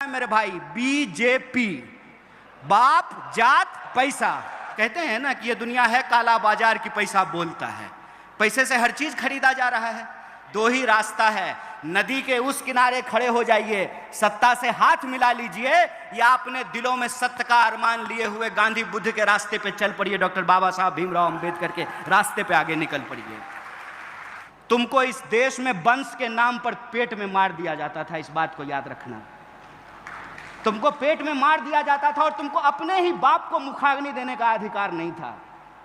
मेरे भाई बीजेपी, बाप जात पैसा। कहते हैं ना कि ये दुनिया है काला बाजार की, पैसा बोलता है। पैसे से हर चीज खरीदा जा रहा है। दो ही रास्ता है, नदी के उस किनारे खड़े हो जाइए, सत्ता से हाथ मिला लीजिए, या अपने दिलों में सत्य का अरमान लिए हुए गांधी बुद्ध के रास्ते पे चल पड़िए, डॉक्टर बाबा साहब भीमराव अंबेडकर के रास्ते पे आगे निकल पड़िए। तुमको इस देश में वंश के नाम पर पेट में मार दिया जाता था, इस बात को याद रखना। तुमको पेट में मार दिया जाता था और तुमको अपने ही बाप को मुखाग्नि देने का अधिकार नहीं था,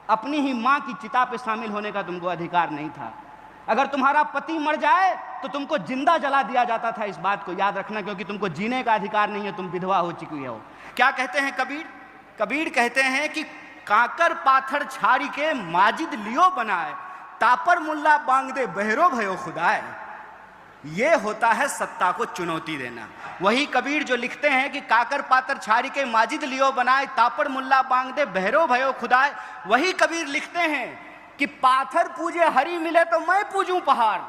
अपनी ही मां की चिता पे शामिल होने का तुमको अधिकार नहीं था। अगर तुम्हारा पति मर जाए तो तुमको जिंदा जला दिया जाता था, इस बात को याद रखना, क्योंकि तुमको जीने का अधिकार नहीं है, तुम विधवा हो चुकी हो। क्या कहते हैं कबीर? कबीर कहते हैं कि काकर पाथर छाड़ी के माजिद लियो बनाए, तापर मुल्ला बांग दे बहरो भयो खुदाए। ये होता है सत्ता को चुनौती देना। वही कबीर जो लिखते हैं कि काकर पातर छाड़ी के माजिद लियो बनाए, तापर मुल्ला बांग दे बहरो भयो खुदाए। वही कबीर लिखते हैं कि पाथर पूजे हरि मिले तो मैं पूजूं पहाड़।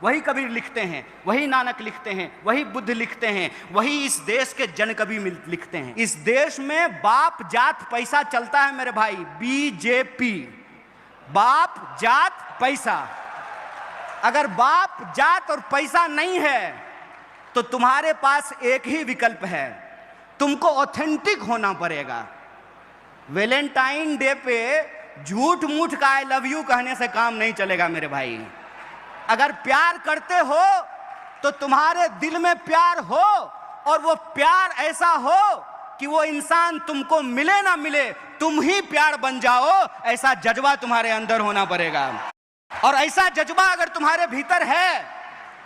वही कबीर लिखते हैं, वही नानक लिखते हैं, वही बुद्ध लिखते हैं, वही इस देश के जन कवि लिखते हैं। इस देश में बाप जात पैसा चलता है मेरे भाई, बीजेपी, बाप जात पैसा। अगर बाप जात और पैसा नहीं है तो तुम्हारे पास एक ही विकल्प है, तुमको ऑथेंटिक होना पड़ेगा। वैलेंटाइन डे पे झूठ मूठ का आई लव यू कहने से काम नहीं चलेगा मेरे भाई। अगर प्यार करते हो तो तुम्हारे दिल में प्यार हो, और वो प्यार ऐसा हो कि वो इंसान तुमको मिले ना मिले तुम ही प्यार बन जाओ, ऐसा जज्बा तुम्हारे अंदर होना पड़ेगा। और ऐसा जज्बा अगर तुम्हारे भीतर है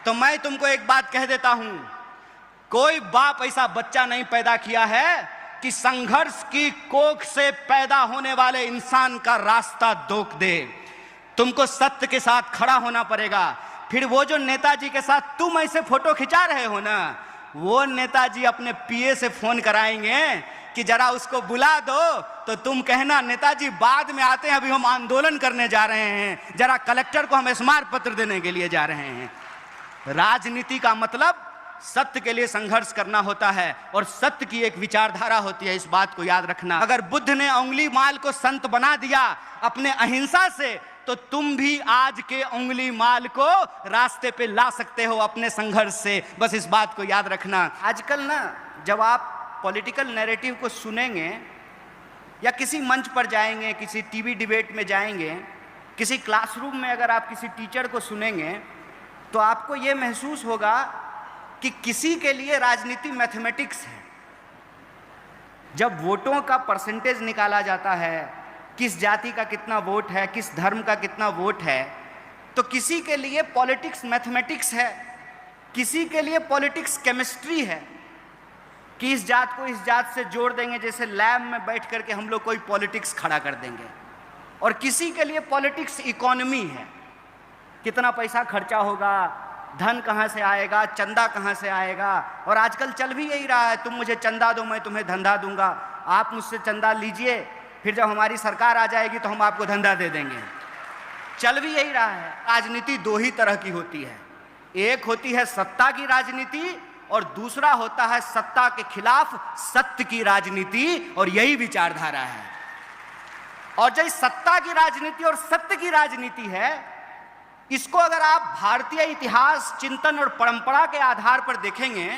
तो मैं तुमको एक बात कह देता हूं, कोई बाप ऐसा बच्चा नहीं पैदा किया है कि संघर्ष की कोख से पैदा होने वाले इंसान का रास्ता रोक दे। तुमको सत्य के साथ खड़ा होना पड़ेगा। फिर वो जो नेताजी के साथ तुम ऐसे फोटो खिंचा रहे हो ना, वो नेताजी अपने पीए से फोन कराएंगे कि जरा उसको बुला दो, तो तुम कहना नेताजी बाद में आते हैं, अभी हम आंदोलन करने जा रहे हैं, जरा कलेक्टर को हम स्मारक पत्र देने के लिए जा रहे हैं। राजनीति का मतलब सत्य के लिए संघर्ष करना होता है, और सत्य की एक विचारधारा होती है, इस बात को याद रखना। अगर बुद्ध ने उंगली माल को संत बना दिया अपने अहिंसा से, तो तुम भी आज के उंगली माल को रास्ते पे ला सकते हो अपने संघर्ष से। बस इस बात को याद रखना। आजकल ना जब आप पॉलिटिकल नैरेटिव को सुनेंगे, या किसी मंच पर जाएंगे, किसी टीवी डिबेट में जाएंगे, किसी क्लासरूम में अगर आप किसी टीचर को सुनेंगे, तो आपको ये महसूस होगा कि किसी के लिए राजनीति मैथमेटिक्स है। जब वोटों का परसेंटेज निकाला जाता है, किस जाति का कितना वोट है, किस धर्म का कितना वोट है, तो किसी के लिए पॉलिटिक्स मैथमेटिक्स है, किसी के लिए पॉलिटिक्स केमिस्ट्री है कि इस जात को इस जात से जोड़ देंगे, जैसे लैब में बैठ करके हम लोग कोई पॉलिटिक्स खड़ा कर देंगे। और किसी के लिए पॉलिटिक्स इकोनॉमी है, कितना पैसा खर्चा होगा, धन कहाँ से आएगा, चंदा कहाँ से आएगा। और आजकल चल भी यही रहा है, तुम मुझे चंदा दो मैं तुम्हें धंधा दूंगा, आप मुझसे चंदा लीजिए, फिर जब हमारी सरकार आ जाएगी तो हम आपको धंधा दे देंगे। चल भी यही रहा है। राजनीति दो ही तरह की होती है, एक होती है सत्ता की राजनीति, और दूसरा होता है सत्ता के खिलाफ सत्य की राजनीति, और यही विचारधारा है। और जो सत्ता की राजनीति और सत्य की राजनीति है, इसको अगर आप भारतीय इतिहास, चिंतन और परंपरा के आधार पर देखेंगे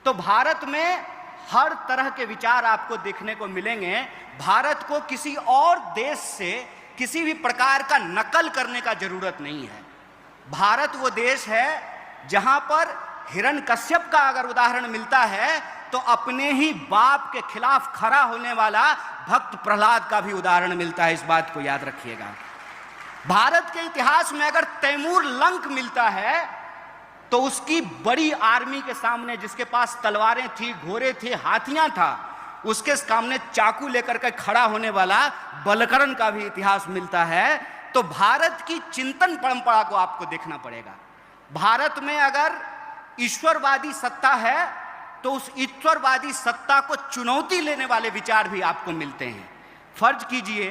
तो भारत में हर तरह के विचार आपको देखने को मिलेंगे। भारत को किसी और देश से किसी भी प्रकार का नकल करने का जरूरत नहीं है। भारत वो देश है जहां पर हिरण्यकश्यप का अगर उदाहरण मिलता है तो अपने ही बाप के खिलाफ खड़ा होने वाला भक्त प्रहलाद का भी उदाहरण मिलता है, इस बात को याद रखिएगा। भारत के इतिहास में अगर तैमूर लंक मिलता है तो उसकी बड़ी आर्मी के सामने, जिसके पास तलवारें थी, घोड़े थे, हाथियां था, उसके सामने चाकू लेकर के खड़ा होने वाला बलकरण का भी इतिहास मिलता है। तो भारत की चिंतन परंपरा को आपको देखना पड़ेगा। भारत में अगर ईश्वरवादी सत्ता है तो उस ईश्वरवादी सत्ता को चुनौती लेने वाले विचार भी आपको मिलते हैं। फर्ज कीजिए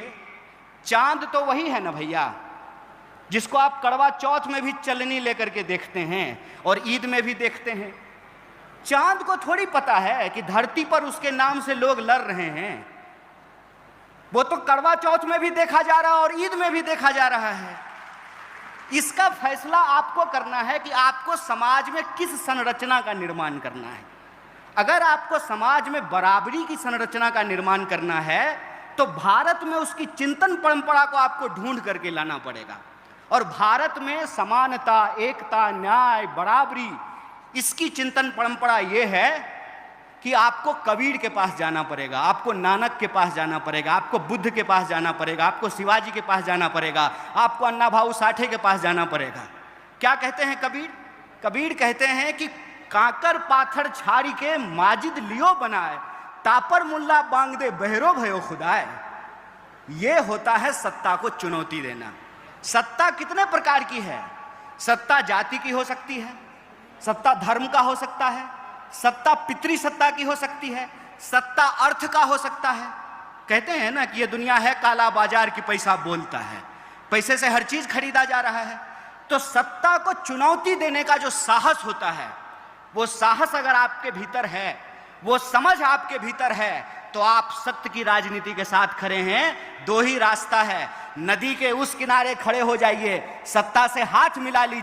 चांद तो वही है ना भैया, जिसको आप करवा चौथ में भी चलनी लेकर के देखते हैं और ईद में भी देखते हैं। चांद को थोड़ी पता है कि धरती पर उसके नाम से लोग लड़ रहे हैं। वो तो करवा चौथ में भी देखा जा रहा है और ईद में भी देखा जा रहा है। इसका फैसला आपको करना है कि आपको समाज में किस संरचना का निर्माण करना है। अगर आपको समाज में बराबरी की संरचना का निर्माण करना है तो भारत में उसकी चिंतन परंपरा को आपको ढूंढ करके लाना पड़ेगा। और भारत में समानता, एकता, न्याय, बराबरी, इसकी चिंतन परंपरा ये है कि आपको कबीर के पास जाना पड़ेगा, आपको नानक के पास जाना पड़ेगा, आपको बुद्ध के पास जाना पड़ेगा, आपको शिवाजी के पास जाना पड़ेगा, आपको अन्ना भाऊ साठे के पास जाना पड़ेगा। क्या कहते हैं कबीर? कबीर कहते हैं कि काकर पाथर छाड़ी के माजिद लियो बनाए, तापर मुल्ला बांग दे बहरो भयो खुदाए। ये होता है सत्ता को चुनौती देना। सत्ता कितने प्रकार की है? सत्ता जाति की हो सकती है, सत्ता धर्म का हो सकता है, सत्ता पितृ सत्ता की हो सकती है, सत्ता अर्थ का हो सकता है। कहते हैं ना कि ये दुनिया है काला बाजार की पैसा बोलता है, पैसे से हर चीज खरीदा जा रहा है। तो सत्ता को चुनौती देने का जो साहस होता है, वो साहस अगर आपके भीतर है, वो समझ आपके भीतर है, तो आप सत्य की राजनीति के साथ खड़े हैं। दो ही रास्ता है, नदी के उस किनारे खड़े हो जाइए, सत्ता से हाथ मिला लीजिए।